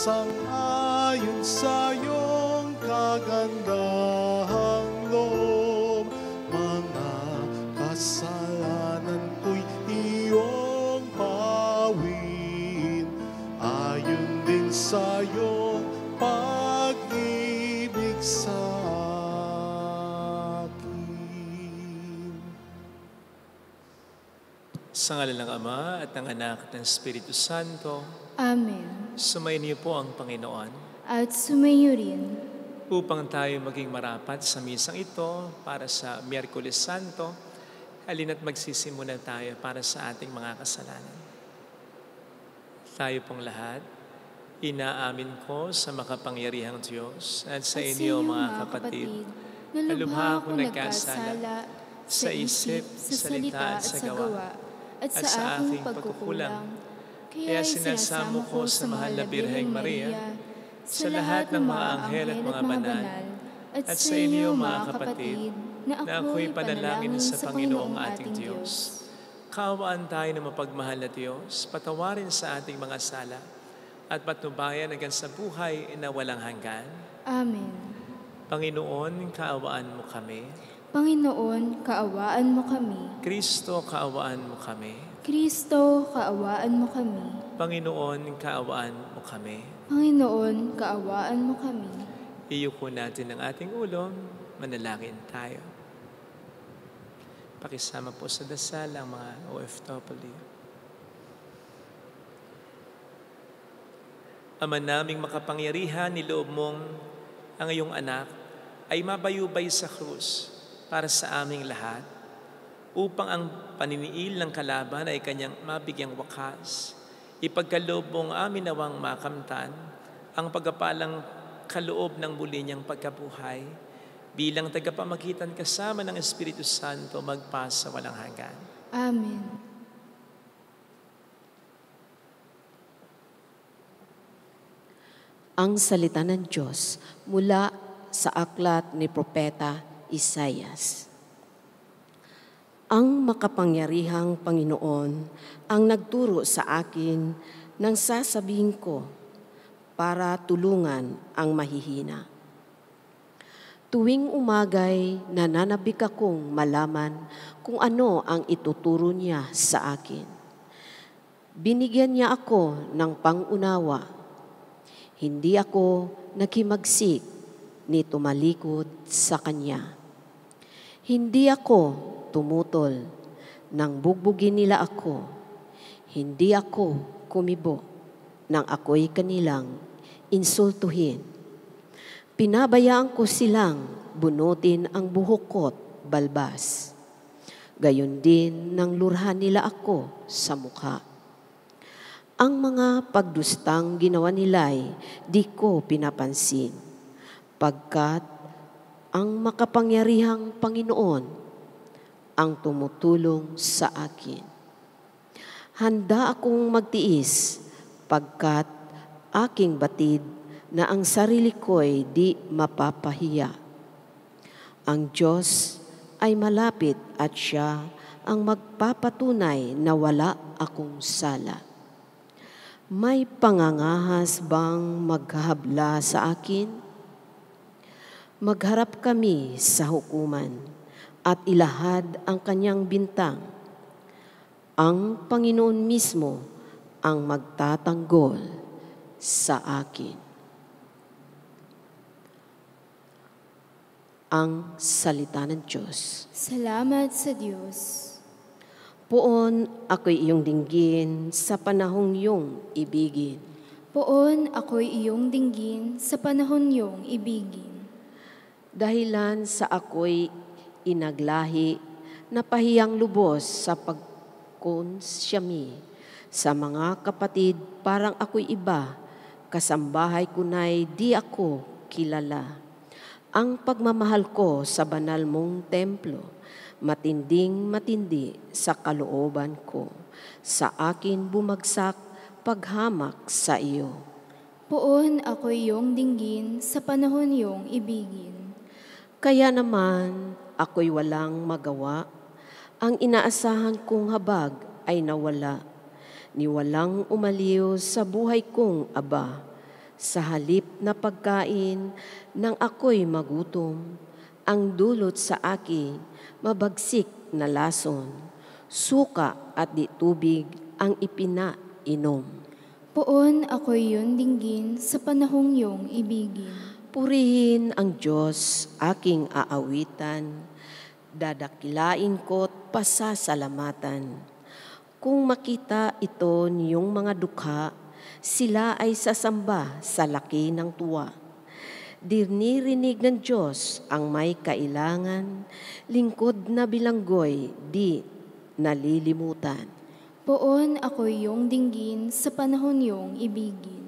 sang-ayon sa iyong kagandahang loob. Mga kasalanan ko'y iyong pawin, ayon din sa iyong pag-ibig sa akin. Sa ngalan ng Ama at ng Anak at ng Espiritu Santo. Amen. Sumayin niyo po ang Panginoon. At sumayo rin. Upang tayo maging marapat sa misang ito para sa Miyerkules Santo, halina't magsisimula tayo para sa ating mga kasalanan. Tayo pong lahat, inaamin ko sa makapangyarihang Diyos at sa inyo mga kapatid, na lubha akong nagkasala sa isip, sa salita at sa gawa, at sa aking pagkukulang. Kaya sinasamo ko sa mahal na Birheng Maria, sa lahat ng mga anghel at mga banal, at sa inyo mga kapatid, na ako'y panalangin sa Panginoong ating Diyos. Kaawaan tayo ng mapagmahal na Diyos, patawarin sa ating mga sala, at patnubayan hanggang sa buhay na walang hanggan. Amen. Panginoon, kaawaan mo kami. Panginoon, kaawaan mo kami. Kristo, kaawaan mo kami. Kristo, kaawaan mo kami. Panginoon, kaawaan mo kami. Panginoon, kaawaan mo kami. Iyuko natin ang ating ulo, manalangin tayo. Pakisama po sa dasal ang mga OFW. Ama naming makapangyarihan, niloob mong ang iyong anak ay mabayubay sa krus para sa aming lahat, upang ang paniniil ng kalaban ay kanyang mabigyang wakas. Ipagkaloob mong amin nawang makamtan ang pagkapalang kaloob ng muli niyang pagkabuhay, bilang tagapamagitan kasama ng Espiritu Santo magpasa walang hanggan. Amen. Ang salita ng Diyos mula sa aklat ni Propeta Isaias. Ang makapangyarihang Panginoon ang nagturo sa akin ng sasabihin ko para tulungan ang mahihina. Tuwing umagay, nananabik akong malaman kung ano ang ituturo niya sa akin. Binigyan niya ako ng pangunawa. Hindi ako naghimagsik ni tumalikod sa Kanya. Hindi ako tumutol nang bugbugin nila ako. Hindi ako kumibo nang ako'y kanilang insultuhin. Pinabayaan ko silang bunutin ang buhok ko't balbas. Gayon din nang lurhan nila ako sa mukha. Ang mga pagdustang ginawa nila'y di ko pinapansin, pagkat ang makapangyarihang Panginoon ang tumutulong sa akin. Handa akong magtiis, pagkat aking batid na ang sarili ko'y di mapapahiya. Ang Diyos ay malapit at Siya ang magpapatunay na wala akong sala. May pangangahas bang maghahabla sa akin? Magharap kami sa hukuman at ilahad ang kanyang bintang. Ang Panginoon mismo ang magtatanggol sa akin. Ang salita ng Diyos. Salamat sa Diyos. Poon ako'y iyong dinggin sa panahong iyong ibigin. Poon ako'y iyong dinggin sa panahon iyong ibigin. Dahilan sa ako'y inaglahi, napahiyang lubos sa pagkonsyami. Sa mga kapatid, parang ako'y iba, kasambahay ko na'y di ako kilala. Ang pagmamahal ko sa banal mong templo, matinding matindi sa kalooban ko. Sa akin bumagsak paghamak sa iyo. Poon ako'y iyong dinggin sa panahon iyong ibigin. Kaya naman ako'y walang magawa, ang inaasahan kong habag ay nawala. Ni walang umaliw sa buhay kong aba, Sa halip na pagkain nang ako'y magutom, ang dulot sa akin mabagsik na lason, suka at di tubig ang ipinainom. Poon ako'y iyong dinggin sa panahong iyong ibigin. Purihin ang Diyos, aking aawitan, dadakilain ko't pasasalamatan. Kung makita ito niyong mga dukha, sila ay sasamba sa laki ng tuwa. Dinirinig ng Diyos ang may kailangan, lingkod na bilanggoy di nalilimutan. Poon ako'y iyong dinggin sa panahon iyong ibigin.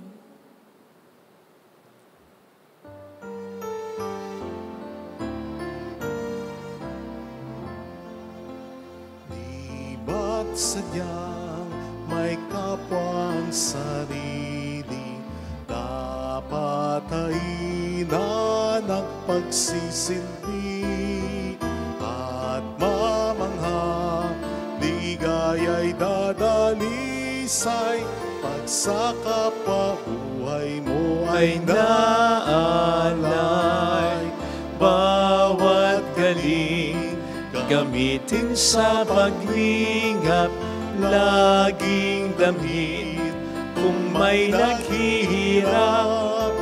Di ba't sadyang may kapwang sarili, dapat ay nagpagsisilbi at mamangha, ligaya'y dadalisay, pag sa kapabuhay mo ay naalay. Bawat galing gamitin sa paglingap, laging damhin kung may naghihirap.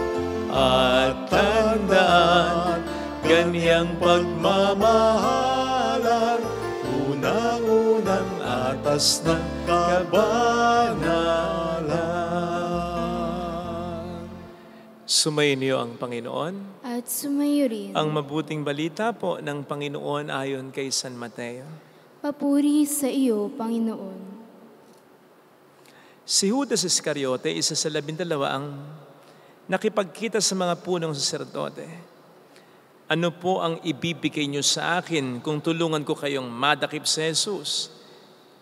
At tandaan, ganyang pagmamahalan, unang-unang atas ng kabanalan. Sumayin niyo ang Panginoon. At sumayo rin. Ang mabuting balita po ng Panginoon ayon kay San Mateo. Papuri sa iyo, Panginoon. Si Judas Iscariote, isa sa 12 ang nakipagkita sa mga punong saserdote. Ano po ang ibibigay niyo sa akin kung tulungan ko kayong madakip si Jesus?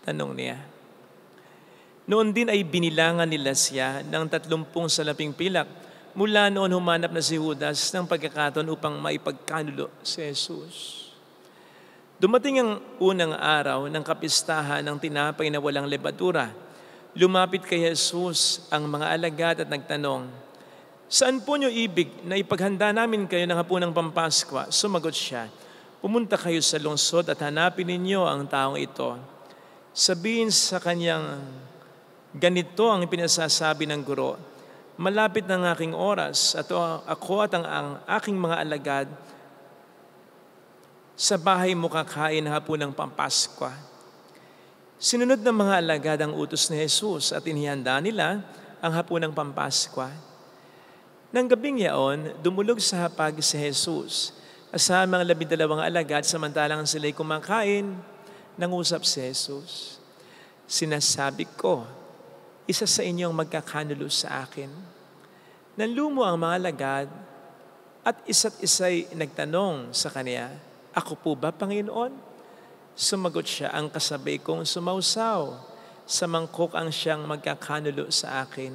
Tanong niya. Noon din ay binilangan nila siya ng 30 salaping pilak. Mula noon humanap na si Judas ng pagkakataon upang maipagkanulo si Jesus. Dumating ang unang araw ng kapistahan ng tinapay na walang lebadura. Lumapit kay Jesus ang mga alagad at nagtanong, "Saan po niyo ibig na ipaghanda namin kayo ng hapunang Pampaskwa?" Sumagot siya, "Pumunta kayo sa lungsod at hanapin ninyo ang taong ito. Sabihin sa kanyang, ganito ang pinasasabi ng guro, malapit na ang aking oras at ako at ang aking mga alagad sa bahay mo kakain hapunang Pampaskwa." Sinunod ng mga alagad ang utos ni Jesus at inihanda nila ang hapunang Pampaskwa. Nang gabing yaon, dumulog sa hapag si Jesus. Kasama ang 12 alagad samantalang sila'y kumakain, nangusap si Jesus. "Sinasabi ko, isa sa inyong magkakanulo sa akin." Nanlumo ang mga alagad at isa't isa'y nagtanong sa kanya, "Ako po ba, Panginoon?" Sumagot siya, "Ang kasabay kong sumausaw sa mangkok ang siyang magkakanulo sa akin.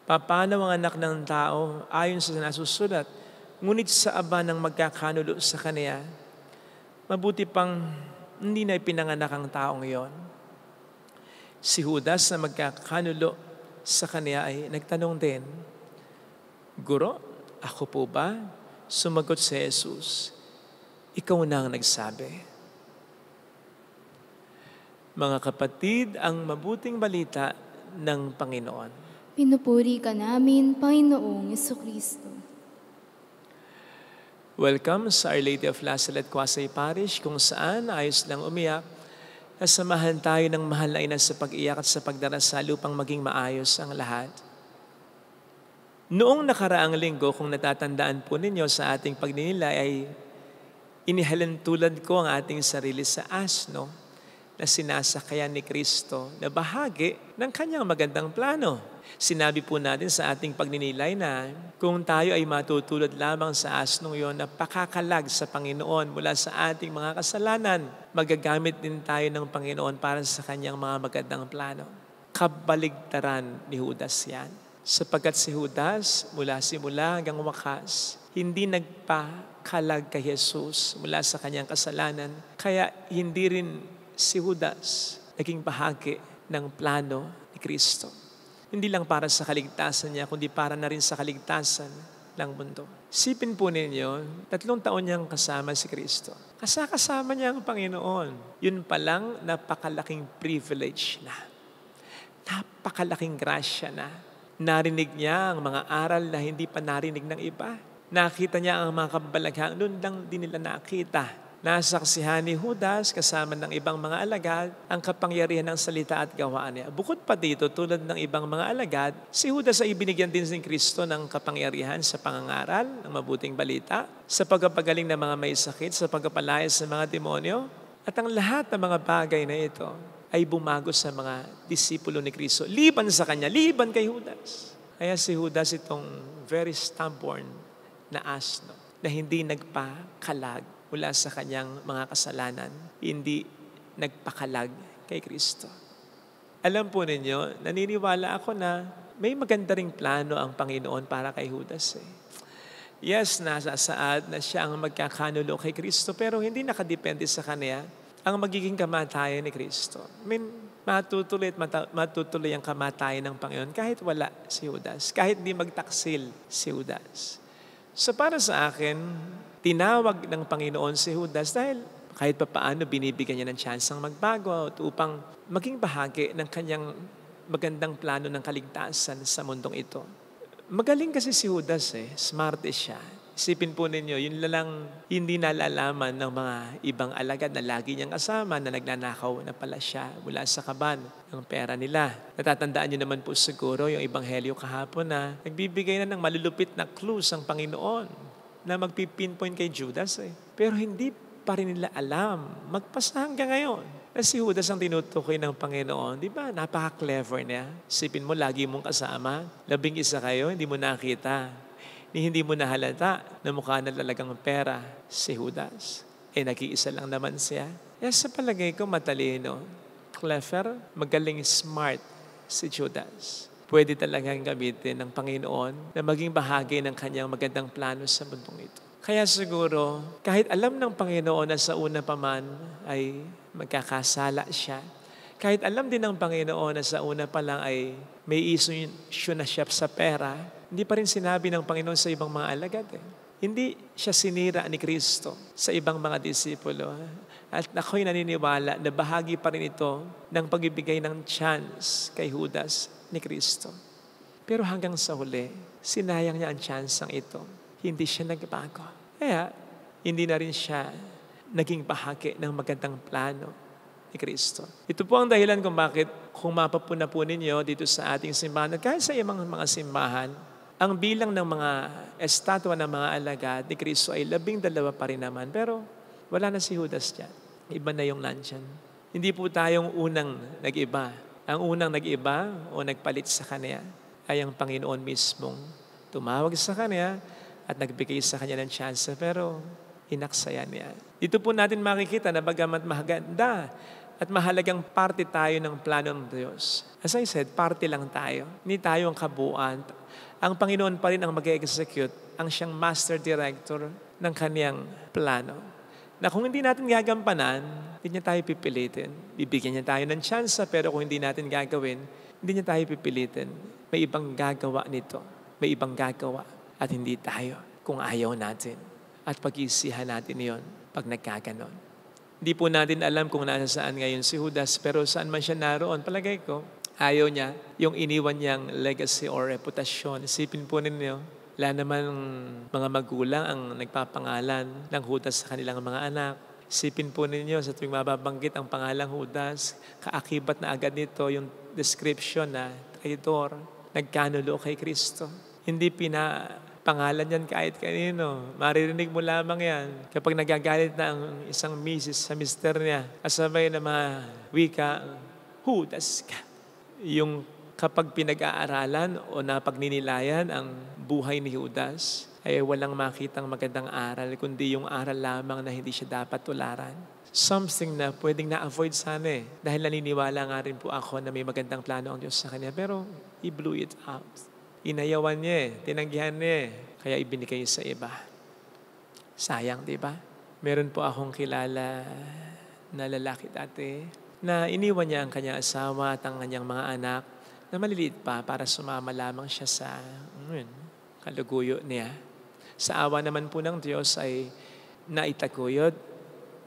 Papanaw ang anak ng tao ayon sa nasusulat, ngunit sa aba ng magkakanulo sa kanya, mabuti pang hindi na ipinanganak ang taong iyon." Si Judas na magkakanulo sa kanya ay nagtanong din, "Guro, ako po ba?" Sumagot si Jesus, "Ikaw na ang nagsabi." Mga kapatid, ang mabuting balita ng Panginoon. Pinupuri ka namin, Panginoong Jesucristo. Welcome sa Our Lady of La Salette Quasay Parish, kung saan ayos lang umiyak. Nasamahan tayo ng mahal na ina sa pag-iyak at sa pagdarasal upang maging maayos ang lahat. Noong nakaraang linggo, kung natatandaan po ninyo sa ating pagninilay, ay inihalintulad ko ang ating sarili sa asno na sinasakayan ni Kristo na bahagi ng kanyang magandang plano. Sinabi po natin sa ating pagninilay na kung tayo ay matutulad lamang sa asnong yon na pakakalag sa Panginoon mula sa ating mga kasalanan, magagamit din tayo ng Panginoon para sa kanyang mga magandang plano. Kabaligtaran ni Judas yan. Sapagkat si Judas, mula simula hanggang wakas, hindi nagpakalag kay Jesus mula sa kanyang kasalanan. Kaya hindi rin si Judas naging bahagi ng plano ni Kristo. Hindi lang para sa kaligtasan niya, kundi para na rin sa kaligtasan ng mundo. Sipin po ninyo, 3 taon niyang kasama si Kristo. Kasama niya ang Panginoon. Yun palang napakalaking privilege na. Napakalaking grasya na. Narinig niya ang mga aral na hindi pa narinig ng iba. Nakita niya ang mga kabalaghang, noon lang din nila nakita. Nasaksihan ni Judas kasama ng ibang mga alagad ang kapangyarihan ng salita at gawaan niya. Bukod pa dito, tulad ng ibang mga alagad, si Judas ay binigyan din ni Kristo ng kapangyarihan sa pangangaral ng mabuting balita, sa pagpapagaling ng mga may sakit, sa pagpapalaya sa mga demonyo. At ang lahat ng mga bagay na ito ay bumago sa mga disipulo ni Kristo. Liban sa kanya, liban kay Judas. Kaya si Judas itong very stubborn na asno na hindi nagpakalag mula sa kanyang mga kasalanan, hindi nagpakalag kay Kristo. Alam po ninyo, naniniwala ako na may maganda ring plano ang Panginoon para kay Judas. Yes, nasasaad na siya ang magkakanulo kay Kristo, pero hindi nakadepende sa kanya ang magiging kamatayan ni Kristo. Matutuloy at matutuloy ang kamatayan ng Panginoon kahit wala si Judas, kahit di magtaksil si Judas. So para sa akin, tinawag ng Panginoon si Judas dahil kahit pa paano binibigyan niya ng tsansang magbago upang maging bahagi ng kanyang magandang plano ng kaligtasan sa mundong ito. Magaling kasi si Judas smart siya. Isipin po ninyo, yun lang hindi nalalaman ng mga ibang alagad na lagi niyang kasama na nagnanakaw na pala siya mula sa kaban ng pera nila. Natatandaan niyo naman po siguro yung Ebanghelyo kahapon na nagbibigay na ng malulupit na clues ang Panginoon na magpipinpoint kay Judas. Pero hindi pa rin nila alam, magpasa hanggang ngayon, na si Judas ang tinutukoy ng Panginoon. Di ba? Napaka-clever niya. Sipin mo, lagi mong kasama. 11 kayo, hindi mo nakita. Hindi mo nahalata na mukha na talagang pera si Judas. Nag-iisa lang naman siya. Kaya sa palagay ko, matalino, clever, magaling, smart si Judas. Pwede talagang gamitin ng Panginoon na maging bahagi ng kanyang magandang plano sa mundong ito. Kaya siguro, kahit alam ng Panginoon na sa una pa man ay magkakasala siya, kahit alam din ng Panginoon na sa una pa lang ay may issue na siya sa pera, hindi pa rin sinabi ng Panginoon sa ibang mga alagad. Hindi siya sinira ni Kristo sa ibang mga disipulo. At ako'y naniniwala na bahagi pa rin ito ng pagbibigay ng chance kay Judas ni Kristo. Pero hanggang sa huli, sinayang niya ang tsansang ito. Hindi siya nagbago. Kaya, hindi na rin siya naging bahagi ng magandang plano ni Kristo. Ito po ang dahilan kung bakit kung mapapuna po ninyo dito sa ating simbahan at kahit sa ibang mga simbahan, ang bilang ng mga estatwa ng mga alagad ni Kristo ay 12 pa rin naman. Pero wala na si Judas dyan. Iba na yung nandyan. Hindi po tayong unang nag-iba. Ang unang nag-iba o nagpalit sa Kanya ay ang Panginoon mismong tumawag sa Kanya at nagbigay sa Kanya ng chance. Pero inaksaya niya. Dito po natin makikita na bagamat mahaganda at mahalagang parte tayo ng plano ng Diyos. As I said, parte lang tayo. Hindi tayo ang kabuuan. Ang Panginoon pa rin ang mag-execute, ang siyang master director ng Kaniyang plano. Na kung hindi natin gagampanan, hindi niya tayo pipilitin. Bibigyan niya tayo ng tsansa, pero kung hindi natin gagawin, hindi niya tayo pipilitin. May ibang gagawa nito. May ibang gagawa. At hindi tayo kung ayaw natin. At pag-isihan natin yon pag nagkaganon. Hindi po natin alam kung nasa saan ngayon si Judas, pero saan man siya naroon, palagay ko, ayaw niya yung iniwan niyang legacy or reputasyon. Isipin po ninyo, wala naman mga magulang ang nagpapangalan ng Judas sa kanilang mga anak. Isipin po ninyo, sa tuwing mababanggit ang pangalang Judas, kaakibat na agad nito yung description na traitor, nagkanulo kay Kristo. Hindi pangalan yan kahit kanino. Maririnig mo lamang yan. Kapag nagagalit na ang isang misis sa mister niya, kasabay na mga wika, Judas ka. Yung kapag pinag-aaralan o napagninilayan ang buhay ni Judas, ay walang makitang magandang aral, kundi yung aral lamang na hindi siya dapat tularan. Something na pwedeng na-avoid sana dahil naniniwala nga rin po ako na may magandang plano ang Diyos sa kanya, pero he blew it out. Inayawan niya tinanggihan niya kaya ibinigay sa iba. Sayang, di ba? Meron po akong kilala na lalaki dati na iniwan niya ang kanyang asawa at ang kanyang mga anak na maliliit pa para sumama lamang siya sa kaluguyo niya. Sa awa naman po ng Diyos ay naitaguyod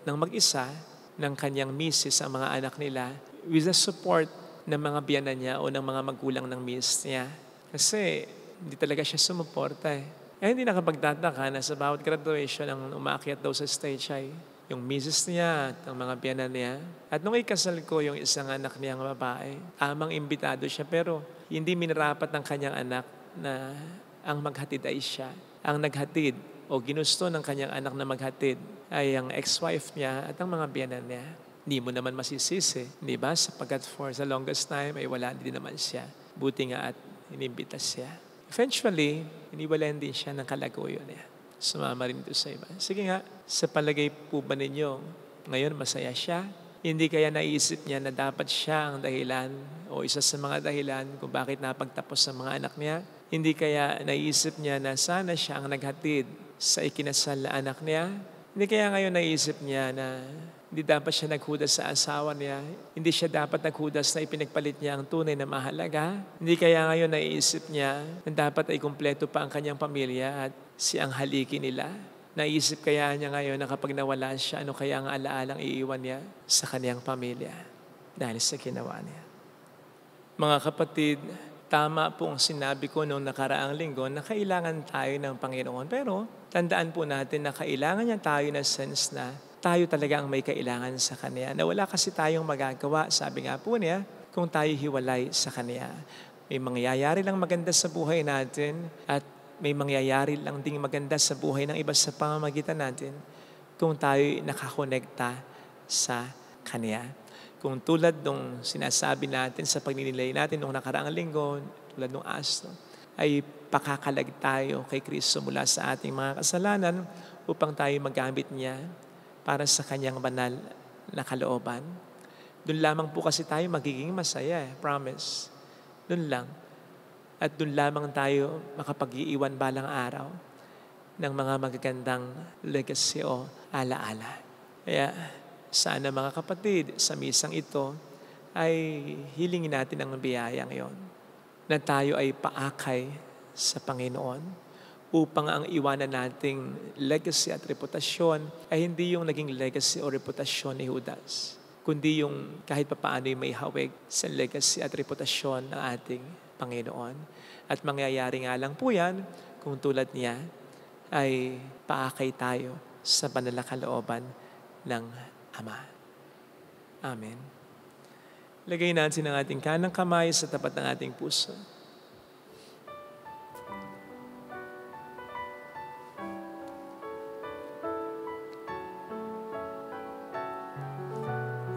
ng mag-isa ng kanyang misis ang mga anak nila with the support ng mga biyanan niya o ng mga magulang ng misis niya. Kasi hindi talaga siya sumuporta eh. Hindi nakapagtataka na sa bawat graduation ang umaakyat daw sa stage ay yung misis niya at ang mga biyanan niya. At nung ikasal ko yung isang anak niyang babae, amang imbitado siya pero hindi minarapat ng kanyang anak na ang maghatid ay siya. Ang naghatid o ginusto ng kanyang anak na maghatid ay ang ex-wife niya at ang mga biyanan niya. Hindi mo naman masisisi, di ba? Sapagkat for the longest time ay wala din naman siya. Buti nga at inimbita siya. Eventually, iniwalayan din siya ng kalaguyo niya. Sumama rin ito sa iba. Sige nga, sa palagay po ba ninyo, ngayon masaya siya? Hindi kaya naisip niya na dapat siya ang dahilan o isa sa mga dahilan kung bakit napagtapos sa mga anak niya? Hindi kaya naisip niya na sana siya ang naghatid sa ikinasal na anak niya? Hindi kaya ngayon naisip niya na hindi dapat siya naghudas sa asawa niya? Hindi siya dapat naghudas na ipinagpalit niya ang tunay na mahalaga? Hindi kaya ngayon naisip niya na dapat ay kumpleto pa ang kanyang pamilya at siyang haliki nila? Naisip kaya niya ngayon na kapag nawala siya, ano kaya ang alaalang iiwan niya sa kanyang pamilya dahil sa ginawa niya? Mga kapatid, tama pong sinabi ko noong nakaraang linggo na kailangan tayo ng Panginoon. Pero tandaan po natin na kailangan niya tayo na sense na tayo talaga ang may kailangan sa Kanya. Na wala kasi tayong magagawa, sabi nga po niya, kung tayo hiwalay sa Kanya. May mangyayari lang maganda sa buhay natin at may mangyayari lang ding maganda sa buhay ng iba sa pamamagitan natin kung tayo nakakonekta sa Kanya. Kung tulad nung sinasabi natin sa pagninilay natin nung nakaraang linggo, tulad nung astro, ay pakakalag tayo kay Kristo mula sa ating mga kasalanan upang tayo magamit niya para sa Kanyang banal na kalooban. Doon lamang po kasi tayo magiging masaya, promise. Doon lang. At doon lamang tayo makapag-iiwan balang araw ng mga magagandang legacy o alaala. Kaya sana mga kapatid, sa misang ito ay hilingin natin ang biyayang yon na tayo ay paakay sa Panginoon upang ang iwanan nating legacy at reputasyon ay hindi yung naging legacy o reputasyon ni Judas, kundi yung kahit papaano yung may hawig sa legacy at reputasyon ng ating Panginoon. At mangyayari nga lang po yan kung tulad niya ay paakay tayo sa banal na kalooban ng Ama. Amen. Lagay natin ang ating kanang kamay sa tapat ng ating puso.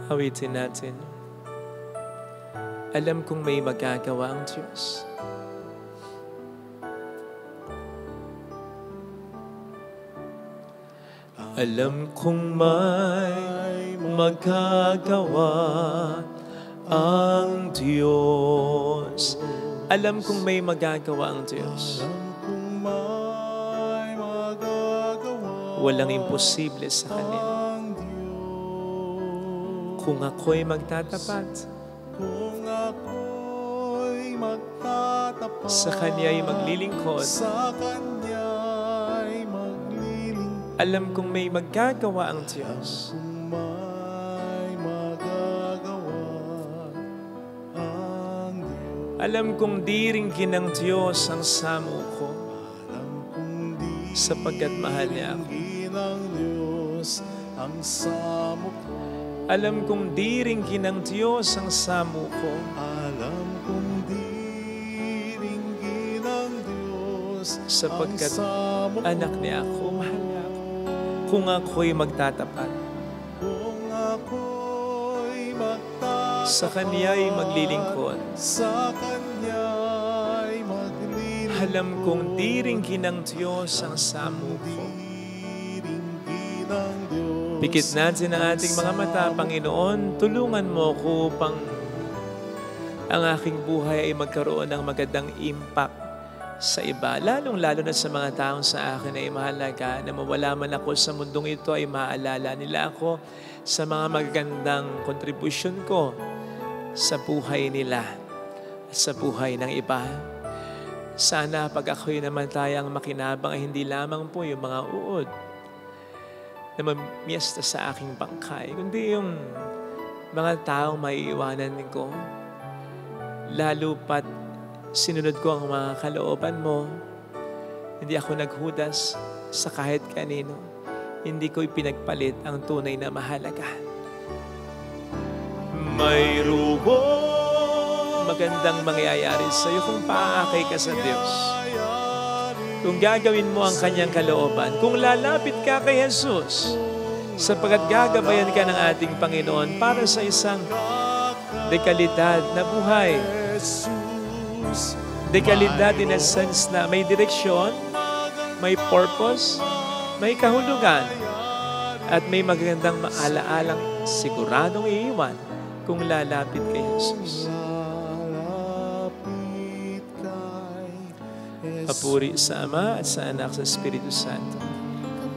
Awitin natin. Alam kong may magagawa ang Diyos. Alam kong may magagawa ang Diyos. Alam kong may magagawa ang Diyos. Walang imposible sa Kanya. Kung ako'y magtatapat, sa Kanya'y maglilingkod, alam kong may magagawa ang Diyos. Alam kong diringgin ng Diyos ang samo ko, sapagkat mahal niya ako. Alam kong diringgin ng Diyos ang samo ko. Alam kong diringgin ng Diyos sapagkat anak niya ako, mahal niya ako. Kung ako'y magtatapat, sa Kanya'y maglilingkod, alam kong diringgin ng Diyos ang samo ko. Pikit natin ang ating mga mata, Panginoon. Tulungan mo ko upang ang aking buhay ay magkaroon ng magandang impact sa iba. Lalong-lalo na sa mga taong sa akin ay mahalaga na mawala man ako sa mundong ito ay maalala nila ako sa mga magagandang kontribusyon ko sa buhay nila. At sa buhay ng iba. Sana pag ako'y namatayang makinabang ay hindi lamang po yung mga uod na mamiyesta sa aking bangkay, kundi yung mga taong maiiwanan ko. Lalo pat sinunod ko ang mga kalooban mo. Hindi ako naghudas sa kahit kanino. Hindi ko ipinagpalit ang tunay na mahalaga. Mayroong magandang mangyayari sa iyo kung paakay ka sa Diyos. Kung gagawin mo ang kanyang kalooban, kung lalapit ka kay Jesus, sapagkat gagabayan ka ng ating Panginoon para sa isang dekalidad na buhay. Dekalidad in a sense na may direksyon, may purpose, may kahulugan, at may magandang maalaalang siguradong iiwan kung lalapit kay Jesus. Papuri sa Ama at sa Anak sa Espiritu Santo.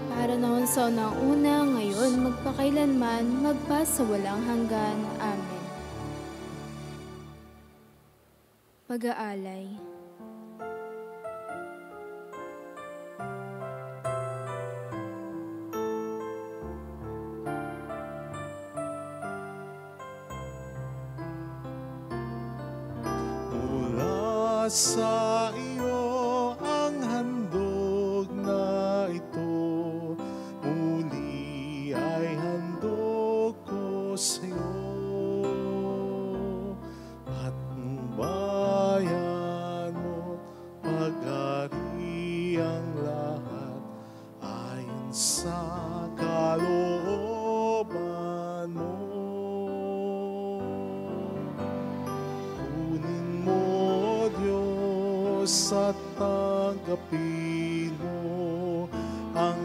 Para noon sa unang-una, ngayon, magpakailanman, magpasawalang hanggan. Amen. Pag-aalay. Mula sa iyo ang handog na ito, muli ay handog ko sa iyo. At bayan mo, pag-ari ang lahat, ayon sa kalooban mo. Kunin mo, Diyos, at tanggapin mo ang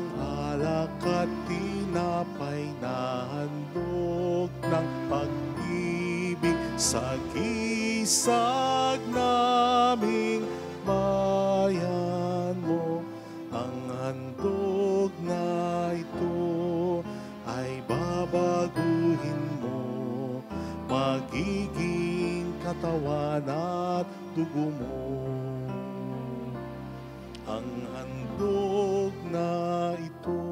alak at tinapay na handog ng pag-ibig sa gisag naming bayan mo. Ang handog na ito ay babaguhin mo, magiging katawan at dugo mo. Ang handog na ito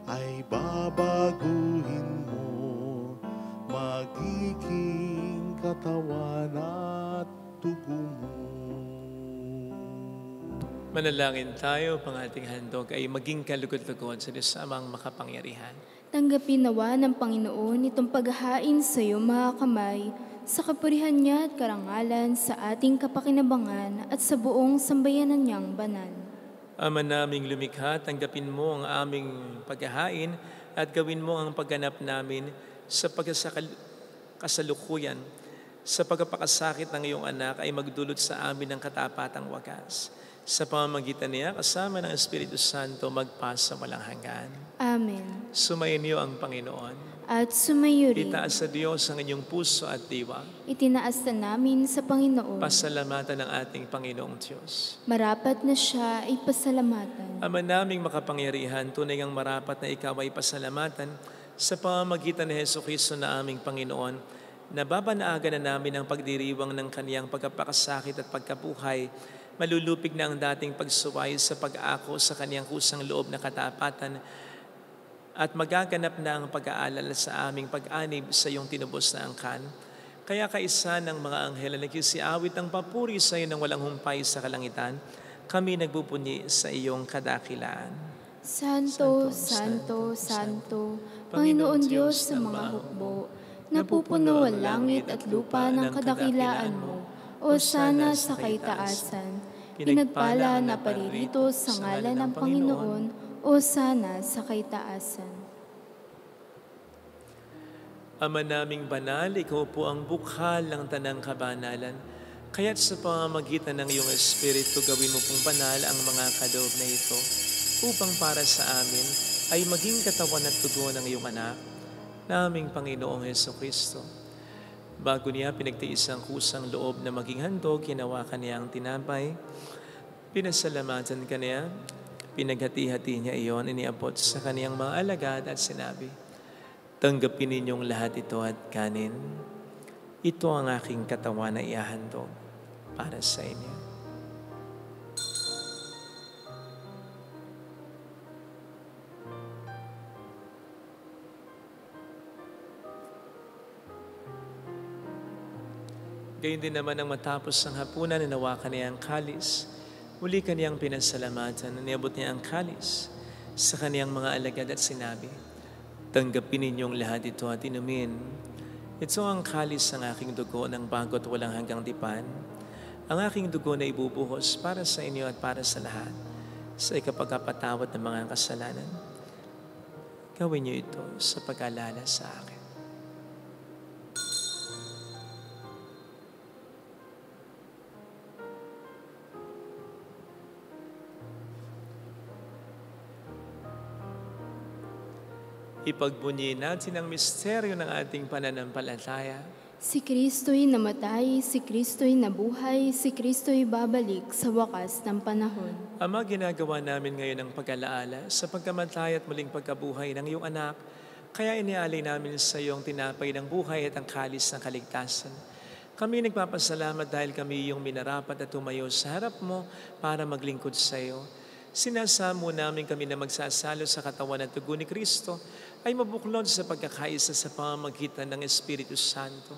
ay babaguhin mo, magiging katawan at dugo mo. Manalangin tayo, pang ating handog ay maging kalugod-lugod sa Diyos Amang makapangyarihan. Tanggapin nawa ng Panginoon itong paghahain sa iyo, mga kamay, sa kapurihan niya at karangalan sa ating kapakinabangan at sa buong sambayanan niyang banal. Ama naming lumikha, tanggapin mo ang aming paghahain at gawin mo ang pagganap namin sa kasalukuyan. Sa pagpapakasakit ng iyong anak ay magdulot sa amin ng katapatang wagas. Sa pamamagitan niya, kasama ng Espiritu Santo, magpasa walang hanggan. Amen. Sumainyo ang Panginoon. At sumayo rin. Itaas sa Diyos ang inyong puso at diwa. Itinaas na namin sa Panginoon. Pasalamatan ng ating Panginoong Diyos. Marapat na siya ay pasalamatan. Ama naming makapangyarihan, tunay ngang marapat na ikaw ay pasalamatan sa pamamagitan ni Jesucristo na aming Panginoon. Nababanaagan na namin ang pagdiriwang ng kaniyang pagkapakasakit at pagkabuhay. Malulupig na ang dating pagsuway sa pag-ako sa kaniyang kusang loob na katapatan at magaganap na ang pag-aalala sa aming pag-anib sa iyong tinubos na angkan. Kaya kaisa ng mga anghel na nagkisiawit ang papuri sa iyo ng walang humpay sa kalangitan, kami nagpupunyi sa iyong kadakilaan. Santo, Santo, Santo, Panginoon Diyos sa mga hukbo, napupuno ang langit at lupa ng kadakilaan mo, o sana sa kaitaasan. Pinagpala na paririto sa ngalan ng Panginoon, o sana sa kaitaasan. Ama naming banal, ikaw po ang bukhal ng tanang kabanalan. Kaya't sa pamamagitan ng iyong Espiritu, gawin mo pong banal ang mga kaloob na ito, upang para sa amin ay maging katawan at dugo ng iyong anak, naming Panginoong Jesucristo. Bago niya pinagtiis ang kusang loob na maging handog, hinawakan niya ang tinapay, pinasalamatan ka niya, pinaghati-hati niya iyon, iniabot sa kaniyang mga alagad at sinabi, tanggapin ninyong lahat ito at kanin. Ito ang aking katawan na ihahandog para sa inyo. Gayun din naman ang matapos ng hapunan, nanawakan niya ang kalis. Muli kaniyang pinasalamatan, niabot niya ang kalis sa kaniyang mga alagad at sinabi, tanggapin ninyong lahat ito at inumin. Ito ang kalis ng aking dugo ng bago't walang hanggang dipan. Ang aking dugo na ibubuhos para sa inyo at para sa lahat sa ikapagpatawad ng mga kasalanan. Gawin niyo ito sa pag-alala sa akin. Ipagbunyi natin ang misteryo ng ating pananampalataya. Si Kristo'y namatay, si Kristo'y nabuhay, si Kristo'y babalik sa wakas ng panahon. Ama, ginagawa namin ngayon ang pag-alaala sa pagkamatay at muling pagkabuhay ng iyong anak, kaya inialay namin sa iyo ang tinapay ng buhay at ang kalis ng kaligtasan. Kami nagpapasalamat dahil kami iyong minarapat at tumayo sa harap mo para maglingkod sa iyo. Sinasamo namin kami na magsasalo sa katawan at dugo ni Kristo ay mabuklod sa pagkakaisa sa pamamagitan ng Espiritu Santo.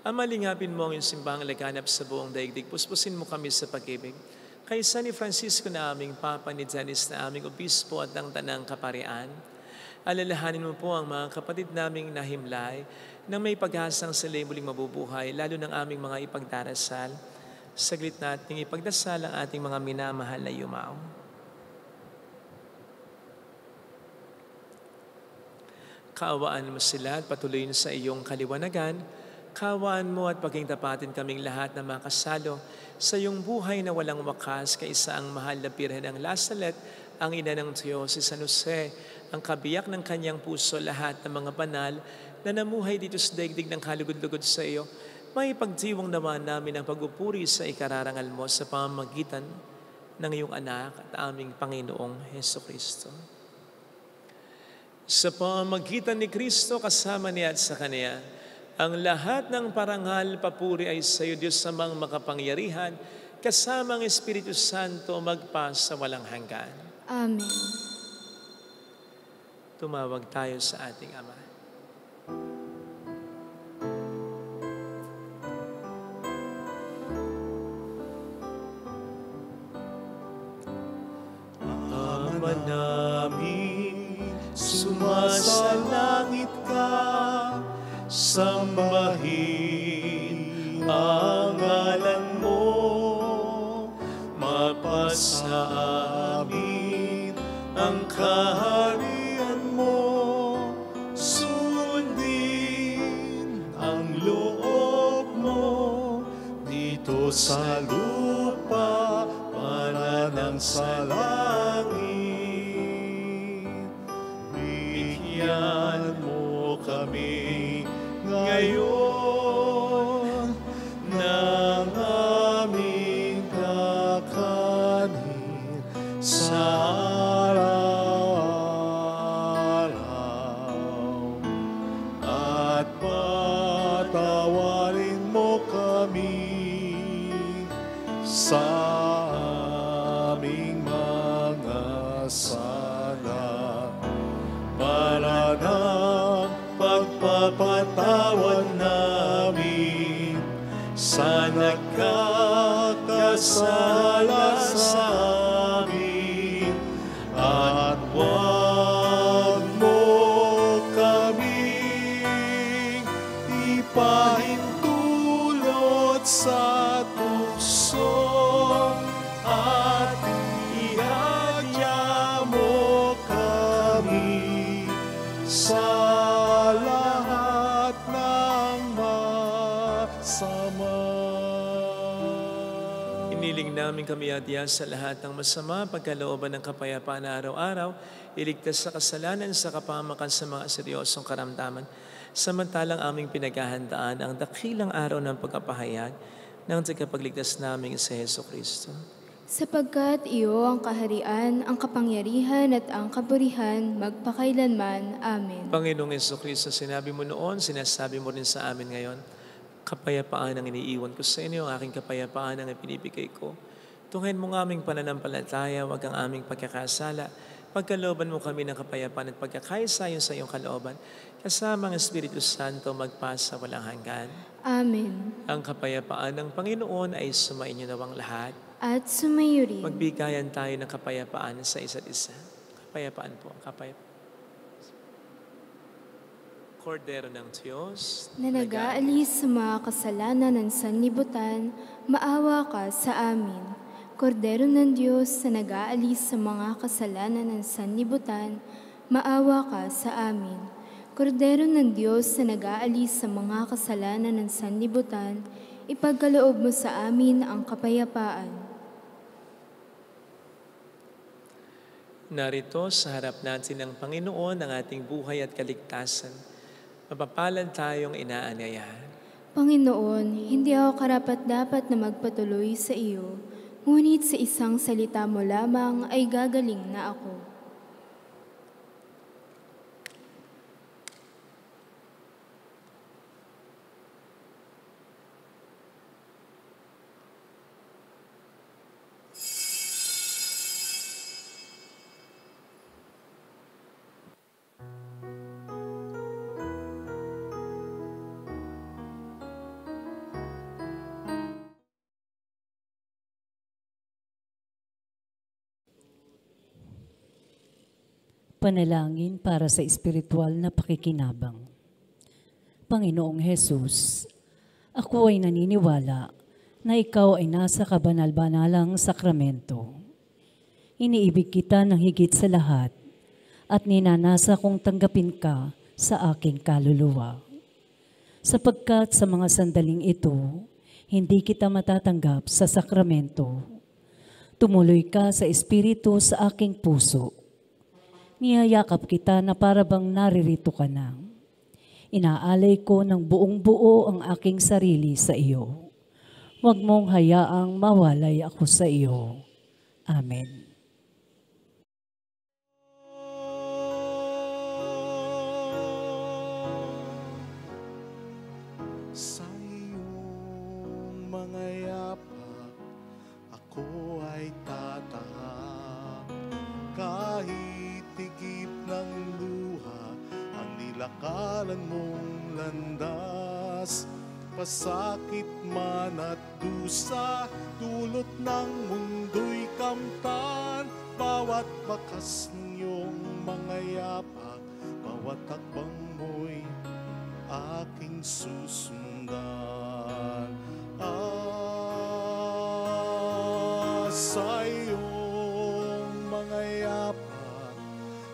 Ama, lingapin mo ang iyong simbahang laganap sa buong daigdig. Puspusin mo kami sa pag-ibig. Kaysa ni Francisco na aming Papa, ni Janis na aming Obispo at ang Tanang Kaparian, alalahanin mo po ang mga kapatid naming nahimlay nang may pag-asang sila'y muling mabubuhay, lalo ng aming mga ipagdarasal. Saglit nating ipagdasal ang ating mga minamahal na yumao. Kaawaan mo sila at patuloyin sa iyong kaliwanagan. Kaawaan mo at paging tapatin kaming lahat na makasalo sa iyong buhay na walang wakas kaysa ang mahal na Birhen ng Lazaret, ang ina ng Diyos, si San Jose, ang kabiyak ng kanyang puso, lahat ng mga banal na namuhay dito sa daigdig ng kalugod-lugod sa iyo. May pagdiwang naman namin ang pagpupuri sa ikararangal mo sa pamamagitan ng iyong anak at aming Panginoong Hesukristo. Sa pamamagitan ni Kristo, kasama niya at sa Kanya, ang lahat ng parangal, papuri ay sa iyo, Diyos samang makapangyarihan, kasama ang Espiritu Santo magpa sa walang hanggan. Amen. Tumawag tayo sa ating Ama. Ama namin, sumasalangit ka, sambahin ang ngalan mo, mapasa amin ang kaharian mo, sundin ang loob mo dito sa lupa para nang sa langit. Bigyan mo kami ngayon ng aming kakanin sa araw-araw, at patawarin mo kami sa aming mga sala, para ng pagpapatawad namin sa nagkakasala sa amin, at huwag mo kaming ipahintulot sa tukso, at ihadya mo kami sa lahat ng masama. Iniling namin kami adya sa lahat ng masama, pagkalooban ng kapayapaan na araw-araw, iligtas sa kasalanan, sa kapamakan sa mga seryosong karamdaman, samantalang aming pinaghahandaan ang dakilang araw ng pagkapahayag ng tagapagligtas naming si Hesukristo. Sapagkat iyo ang kaharian, ang kapangyarihan at ang kaburihan magpakailanman. Amen. Panginoong Hesukristo, sinabi mo noon, sinasabi mo rin sa amin ngayon, Kapayapaan ang iniiwan ko sa inyo, ang aking kapayapaan ang ipinibigay ko. Tunghayin mo ng aming pananampalataya, wag ang aming pagkakasala. Pagkalooban mo kami ng kapayapaan at pagkakaisa sa iyong kalooban, kasama ang Espiritu Santo magpasa walang hanggan. Amen. Ang kapayapaan ng Panginoon ay sumainyo nawang lahat. At sumayo rin. Magbigayan tayo ng kapayapaan sa isa't isa. Kapayapaan po, kapayapaan. Kordero ng Diyos, Na nag-aalis sa mga kasalanan ng sanlibutan, maawa ka sa amin. Kordero ng Diyos na nag-aalis sa mga kasalanan ng sanlibutan, maawa ka sa amin. Kordero ng Diyos na nag-aalis sa mga kasalanan ng sanlibutan, ipagkaloob mo sa amin ang kapayapaan. narito sa harap natin ng Panginoon ang ating buhay at kaligtasan. Mapapalad tayong inaanyayahan. Panginoon, hindi ako karapat-dapat na magpatuloy sa iyo, ngunit sa isang salita mo lamang ay gagaling na ako. Panalangin para sa espiritual na pakikinabang. Panginoong Hesus, ako ay naniniwala na ikaw ay nasa kabanal-banalang sakramento. Iniibig kita ng higit sa lahat at ninanasa kong tanggapin ka sa aking kaluluwa. Sapagkat sa mga sandaling ito, hindi kita matatanggap sa sakramento. Tumuloy ka sa espiritu sa aking puso. Niyayakap kita na parabang naririto ka na. Inaalay ko ng buong buo ang aking sarili sa iyo. Huwag mong hayaang mawalay ako sa iyo. Amen. Sa iyong mga yapak, ako ay tatahak. Kahit tigip ng luha, ang nilakaran mong landas. Pasakit man at dusa, dulot ng mundo'y kamtan. Bawat bakas ng iyong mga yapak, bawat takbang mo'y aking susundan. Sa iyong mga yapak,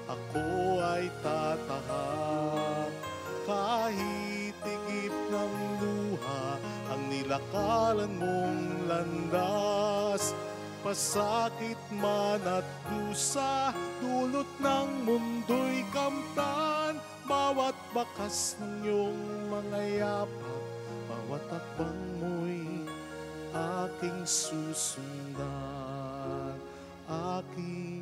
ako ay tatahak. Kahit tigip ng luha, ang nilakaran mong landas. Pasakit man at dusa, dulot ng mundo'y kamtan. Bawat bakas ng iyong mga yapak, bawat takbang mo'y aking susundan, aking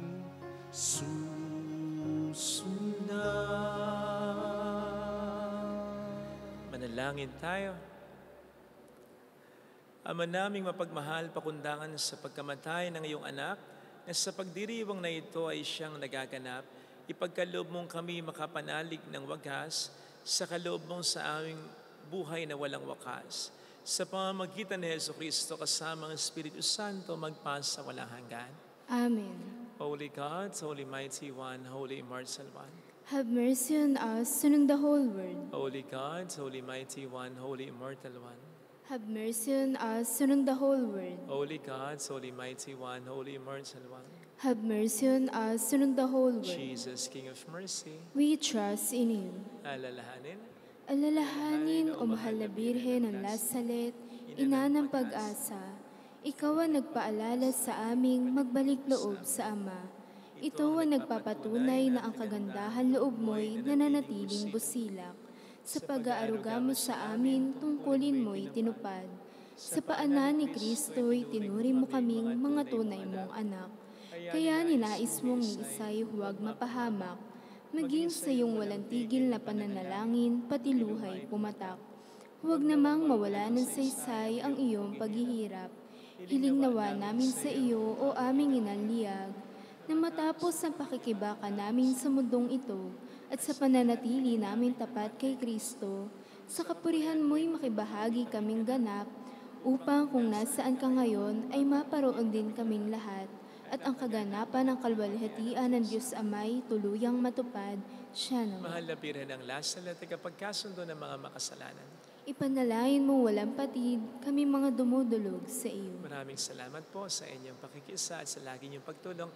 Manalangin tayo. Ama naming mapagmahal, pakundangan sa pagkamatay ng iyong anak, na sa pagdiriwang na ito ay siyang nagaganap, ipagkaloob mong kami makapanalig ng wagas sa kaloob mong sa aming buhay na walang wakas. Sa pamamagitan ni Jesucristo kasama ang Espiritu Santo magpasa walang hanggan. Amen. Holy God, Holy Mighty One, Holy Immortal One. Have mercy on us and on the whole world. Holy God, Holy Mighty One, Holy Immortal One. Have mercy on us and on the whole world. Holy God, Holy Mighty One, Holy Immortal One. Have mercy on us and on the whole world. Jesus, King of Mercy, We trust in you. alalahanin, Alalahanin, O Mahal na Birhen ng Lasalet, Ina ng Pag-asa, Ikaw ang nagpaalala sa aming magbalik loob sa Ama. Ito ang nagpapatunay na ang kagandahan loob mo'y nananatiling busilak. Sa pag-aaruga mo sa amin, tungkulin mo'y tinupad. Sa paanan ni Kristo'y tinuri mo kaming mga tunay mong anak. Kaya ninais mong ni isa'y huwag mapahamak, maging sa iyong walang tigil na pananalangin, pati luhay pumatak. Huwag namang mawala ng saysay ang iyong paghihirap. Hiling nawa namin sa iyo, o aming inanliyag, na matapos ang pakikibaka namin sa mundong ito at sa pananatili namin tapat kay Kristo, sa kapurihan mo'y makibahagi kaming ganap, upang kung nasaan ka ngayon ay maparoon din kaming lahat, at ang kaganapan ng kalwalhatian ng Diyos Amay tuluyang matupad, siya naman. Mahal na Birhen ng Lasal at tagapagkasundo ng mga makasalanan. Ipanalangin mo walang patid, kami mga dumudulog sa iyo. Maraming salamat po sa inyong pakikisa at sa lagi niyong pagtulong,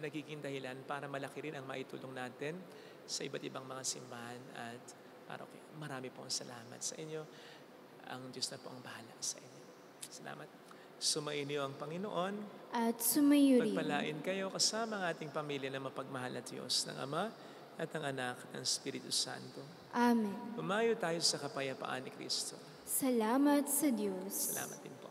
nagiging dahilan para malaki rin ang maitulong natin sa iba't ibang mga simbahan at parokya. Marami pong salamat sa inyo. Ang Diyos na po ang bahala sa inyo. Salamat. Sumainyo ang Panginoon. At sumayo rin. Pagpalain kayo kasama ang ating pamilya na mapagmahal at Diyos ng Ama at ng Anak at ng Espiritu Santo. Amen. Umayo tayo sa kapayapaan ni Kristo. Salamat sa Diyos. Salamat din po.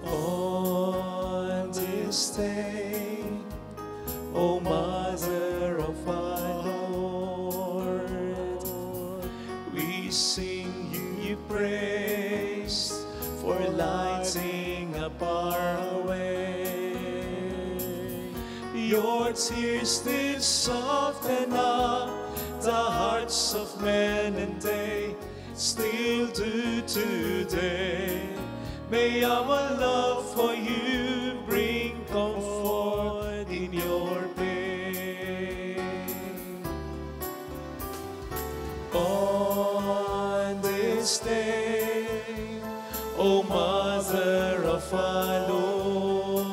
On this day, O Mother of our Lord, we sing you praise for lighting up our way. Your tears did soften up the hearts of men, and they still do today. May our love for you bring comfort in your pain. On this day, O Mother of our Lord,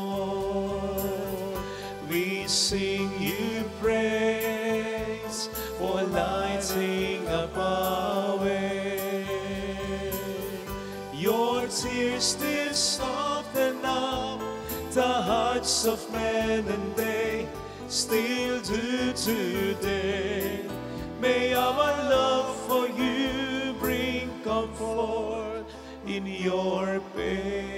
we sing you praise for lighting up our way. Your tears did soften up the hearts of men, and they still do today. May our love for you bring comfort in your pain.